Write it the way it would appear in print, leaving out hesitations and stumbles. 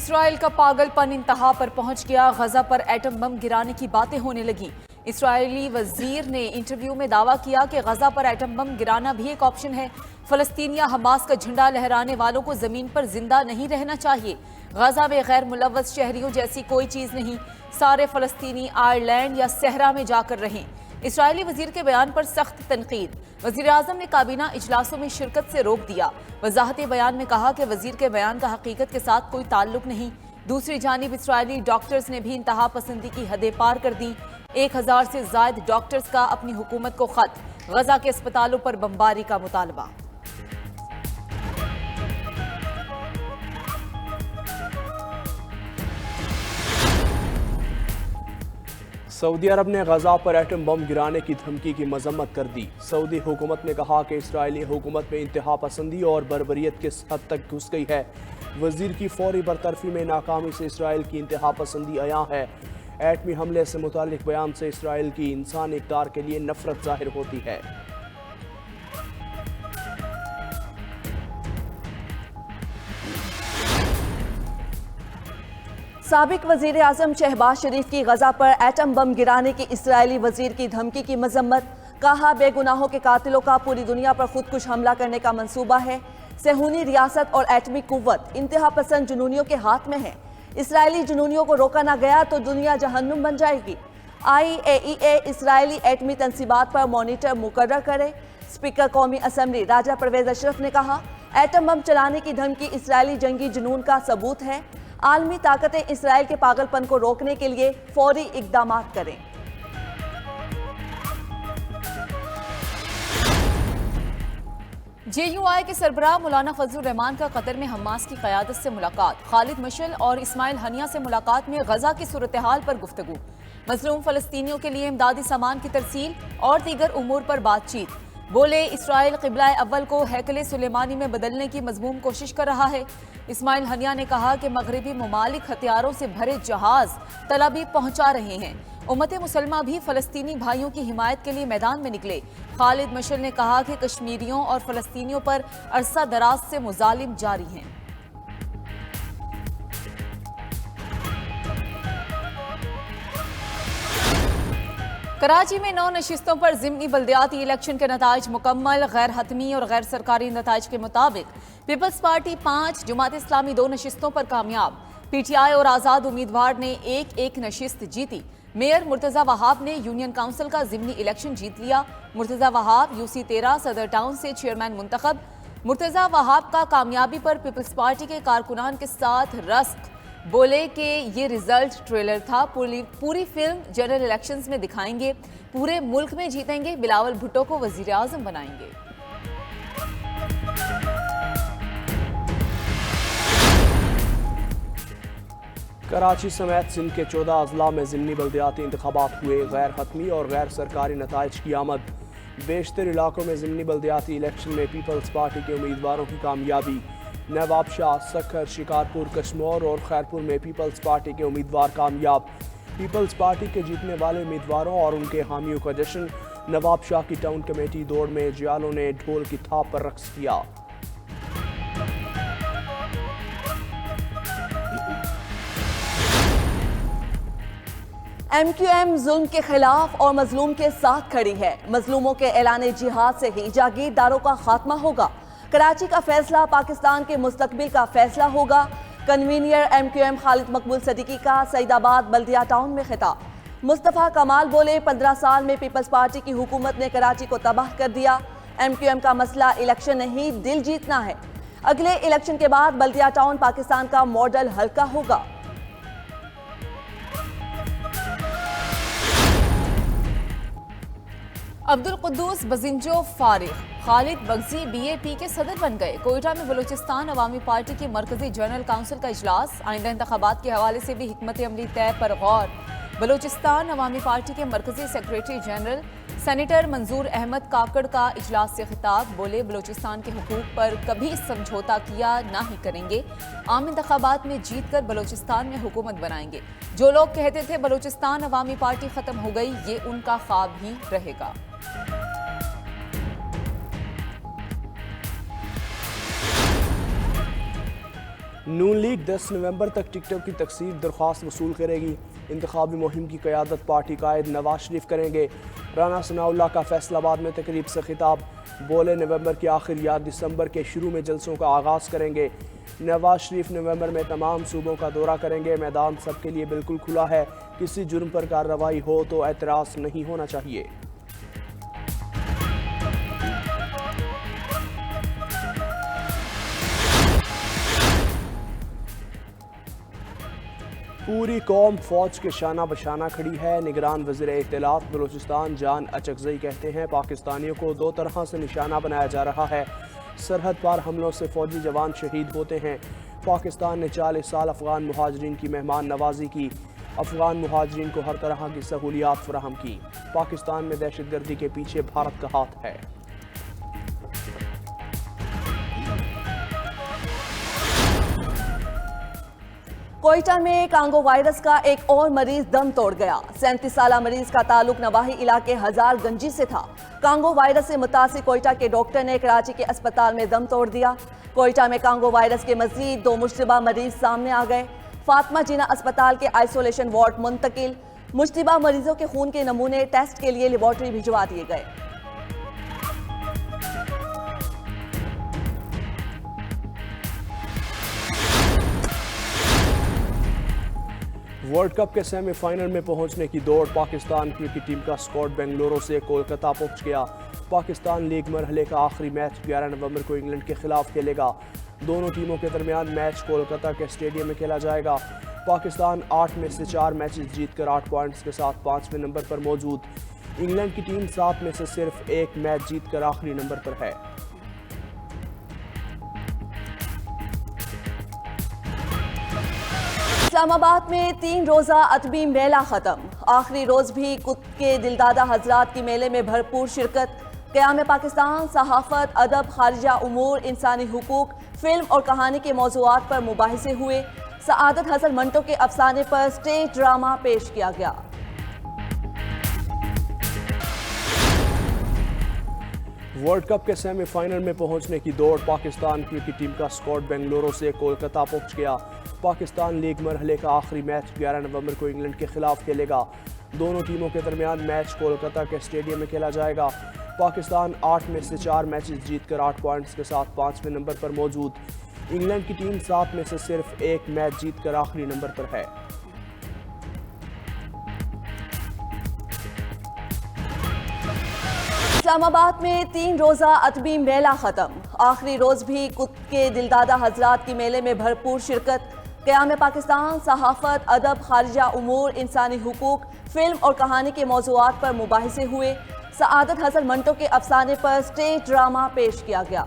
Israel का पागलपन इंतहा पर पहुंच गया। गजा पर एटम बम गिराने की बातें होने लगी। इसराइली वजीर ने इंटरव्यू में दावा किया कि गजा पर एटम बम गिराना भी एक ऑप्शन है। फलस्तीनिया हमास का झंडा लहराने वालों को जमीन पर जिंदा नहीं रहना चाहिए। गजा में गैर मुलव्वस शहरियों जैसी कोई चीज नहीं। सारे फलस्तीनी आयरलैंड या सहरा में जाकर रहें। इसराइली वजीर के बयान पर सख्त तनकीद। वजीर आजम ने काबीना इजलासों में शिरकत से रोक दिया। वजाहती बयान में कहा कि वजीर के बयान का हकीकत के साथ कोई ताल्लुक नहीं। दूसरी जानिब इसराइली डॉक्टर्स ने भी इंतहा पसंदी की हदें पार कर दी। 1000 से ज्यादा डॉक्टर्स का अपनी हुकूमत को खत। गजा के अस्पतालों पर बमबारी का मुतालबा। सऊदी अरब ने गजा पर एटम बम गिराने की धमकी की मजम्मत कर दी। सऊदी हुकूमत ने कहा कि इसराइली हुकूमत में इंतहा पसंदी और बर्बरियत किस हद तक घुस गई है। वजीर की फौरी बरतरफी में नाकामी से इसराइल की इंतहा पसंदी अयां है। एटमी हमले से मुतालिक बयान से इसराइल की इंसानी इक़्तिदार के लिए नफरत जाहिर होती है। साबिक वजीर आजम शहबाज शरीफ की गजा पर एटम बम गिराने की इसराइली वजीर की धमकी की मजम्मत। कहा बेगुनाहों के कातिलों का पूरी दुनिया पर खुदकुश हमला करने का मंसूबा है। सेहूनी रियासत और एटमी कुव्वत इंतहा पसंद जुनूनियों के हाथ में है। इसराइली जुनूनियों को रोका ना गया तो दुनिया जहन्नुम बन जाएगी। IAEA इसराइली एटमी तनसीबात पर मॉनिटर मुकर्रर करे। स्पीकर कौमी असम्बली राजा परवेज अशरफ ने कहा एटम बम चलाने की धमकी इसराइली जंगी जुनून का सबूत है। आलमी ताकतें इसराइल के पागलपन को रोकने के लिए फौरी इकदाम करें। JUI के सरबराह मौलाना फजलुर रहमान का कतर में हमास की क़यादत से मुलाकात। खालिद मशअल और इस्माइल हनिया से मुलाकात में गजा की सूरत हाल पर गुफ्तगू। मजलूम फलस्तीनियों के लिए इमदादी सामान की तरसील और दीगर उमूर पर बातचीत। बोले इसराइल क़िबला अव्वल को हैकले सुलेमानी में बदलने की मजमूम कोशिश कर रहा है। इस्माइल हनिया ने कहा कि मगरबी ममालिक हथियारों से भरे जहाज तल अवीव पहुंचा रहे हैं। उम्मत मुसलमा भी फलस्तीनी भाइयों की हिमायत के लिए मैदान में निकले। खालिद मशअल ने कहा कि कश्मीरियों और फलस्तीनियों पर अरसा दराज से मुजालिम जारी हैं। कराची में 9 नशिस्तों पर ज़िमनी बल्दियाती इलेक्शन के नताइज मुकम्मल। गैर हतमी और गैर सरकारी नताइज के मुताबिक पीपल्स पार्टी 5, जमात इस्लामी 2 नशिस्तों पर कामयाब। PTI और आज़ाद उम्मीदवार ने एक नशिस्त जीती। मेयर मुर्तज़ा वहाब ने यूनियन काउंसिल का ज़िमनी इलेक्शन जीत लिया। मुर्तज़ा वहाब UC 13 सदर टाउन से चेयरमैन मुंतखब। मुर्तज़ा वहाब का कामयाबी पर पीपल्स पार्टी के कारकुनान के साथ रस्क। बोले कि ये रिजल्ट ट्रेलर था, पूरी फिल्म जनरल इलेक्शंस में दिखाएंगे, पूरे मुल्क में जीतेंगे, बिलावल भुट्टो को वजीर आजम बनाएंगे। कराची समेत सिंध के 14 अजला में ज़िमनी बल्दियाती इंतखाबात हुए। गैर हतमी और गैर सरकारी नताइज की आमद। बेशतर इलाकों में ज़िमनी बल्दियाती इलेक्शन में पीपल्स पार्टी के उम्मीदवारों की कामयाबी। नवाबशाह, सखर, शिकारपुर, कश्मोर और खैरपुर में पीपल्स पार्टी के उम्मीदवार कामयाब। पीपल्स पार्टी के जीतने वाले उम्मीदवारों और उनके हामियों का जश्न। नवाबशाह की टाउन कमेटी दौड़ में जियालों ने ढोल की थाप पर रक्स किया। MQM जुल्म के खिलाफ और मजलूम के साथ खड़ी है। मजलूमों के ऐलान जिहाद से ही जागीरदारों का खात्मा होगा। कराची का फैसला पाकिस्तान के मुस्तकबिल का फैसला होगा। कन्वीनियर MQM खालिद मकबूल सदीकी का सईदाबाद बल्दिया टाउन में खिताब। मुस्तफ़ा कमाल बोले 15 साल में पीपल्स पार्टी की हुकूमत ने कराची को तबाह कर दिया। MQM का मसला इलेक्शन नहीं, दिल जीतना है। अगले इलेक्शन के बाद बल्दिया टाउन पाकिस्तान का मॉडल हल्का होगा। अब्दुल कुद्दूस बजिंजो फारिग। खालिद बगजी BAP के सदर बन गए। कोयटा में बलूचिस्तान अवामी पार्टी की मरकजी जनरल काउंसिल का इजलास। आइंदा इंतखाबात के हवाले से भी हिकमत अमली तय पर गौर। बलूचिस्तान अवामी पार्टी के मरकजी सेक्रेटरी जनरल सेनेटर मंजूर अहमद काकड़ का इजलास से खिताब। बोले बलूचिस्तान के हुकूक पर कभी समझौता किया ना ही करेंगे। आम इंतखाबात में जीत कर बलूचिस्तान में हुकूमत बनाएंगे। जो लोग कहते थे बलूचिस्तान अवामी पार्टी खत्म हो गई, ये उनका ख्वाब ही रहेगा। नून लीग 10 नवंबर तक टिकटों की तकसीम दरख्वास्त वसूल करेगी। इंतखाबी मुहिम की क़यादत पार्टी कायद नवाज शरीफ करेंगे। राना सनाउल्लाह का फैसलाबाद में तकरीब से खिताब, बोले नवंबर के आखिर या दिसंबर के शुरू में जलसों का आगाज़ करेंगे। नवाज शरीफ नवंबर में तमाम सूबों का दौरा करेंगे। मैदान सबके लिए बिल्कुल खुला है, किसी जुर्म पर कार्रवाई हो तो एतराज़ नहीं होना चाहिए। पूरी कौम फौज के शाना बशाना खड़ी है। निगरान वज़ीर इत्तलात बलूचिस्तान जान अचकज़ई कहते हैं पाकिस्तानियों को दो तरह से निशाना बनाया जा रहा है। सरहद पार हमलों से फौजी जवान शहीद होते हैं। पाकिस्तान ने 40 साल अफगान मुहाजिरीन की मेहमान नवाजी की। अफगान मुहाजिरीन को हर तरह की सहूलियात फराहम की। पाकिस्तान में दहशतगर्दी के पीछे भारत का हाथ है। कोयटा में कांगो वायरस का एक और मरीज दम तोड़ गया। 37 साल मरीज का ताल्लुक नवाही इलाके हजारगंजी से था। कांगो वायरस से मुतासिर कोयटा के डॉक्टर ने कराची के अस्पताल में दम तोड़ दिया। कोयटा में कांगो वायरस के मजीद 2 मुश्तबा मरीज सामने आ गए। फातिमा जिना अस्पताल के आइसोलेशन वार्ड मुंतकिल। मुश्तबा मरीजों के खून के नमूने टेस्ट के लिए लेबॉर्ट्री भिजवा दिए गए। वर्ल्ड कप के सेमीफाइनल में पहुंचने की दौड़, पाकिस्तान क्रिकेट टीम का स्क्वाड बेंगलुरु से कोलकाता पहुंच गया। पाकिस्तान लीग मरहले का आखिरी मैच 11 नवंबर को इंग्लैंड के खिलाफ खेलेगा। दोनों टीमों के दरमियान मैच कोलकाता के स्टेडियम में खेला जाएगा। पाकिस्तान 8 में से 4 मैचेस जीतकर 8 पॉइंट्स के साथ 5वें नंबर पर मौजूद। इंग्लैंड की टीम 7 में से सिर्फ 1 मैच जीतकर आखिरी नंबर पर है। इस्लामाबाद में 3 रोज़ा अदबी मेला ख़त्म। आखिरी रोज़ भी कुत के दिलदादा हजरात की मेले में भरपूर शिरकत। क़याम पाकिस्तान, सहाफ़त, अदब, खारिजा उमूर, इंसानी हुकूक, फिल्म और कहानी के मौज़ूआत पर मुबाहिसे हुए। सआदत हसन मंटो के अफसाने पर स्टेज ड्रामा पेश किया गया। वर्ल्ड कप के सेमीफाइनल में पहुंचने की दौड़, पाकिस्तान क्रिकेट टीम का स्क्वाड बेंगलुरु से कोलकाता पहुंच गया। पाकिस्तान लीग मरहले का आखिरी मैच 11 नवंबर को इंग्लैंड के खिलाफ खेलेगा। दोनों टीमों के दरमियान मैच कोलकाता के स्टेडियम में खेला जाएगा। पाकिस्तान 8 में से 4 मैचेस जीतकर 8 पॉइंट्स के साथ 5वें नंबर पर मौजूद। इंग्लैंड की टीम 7 में से सिर्फ 1 मैच जीतकर आखिरी नंबर पर है। इस्लामाबाद में 3 रोज़ा अदबी मेला ख़त्म। आखिरी रोज़ भी कुत के दिलदादा हजरात की मेले में भरपूर शिरकत। क़याम पाकिस्तान, सहाफ़त, अदब, खारिजा उमूर, इंसानी हुकूक, फिल्म और कहानी के मौज़ूआत पर मुबाहिसे हुए। सआदत हसन मंटो के अफसाने पर स्टेज ड्रामा पेश किया गया।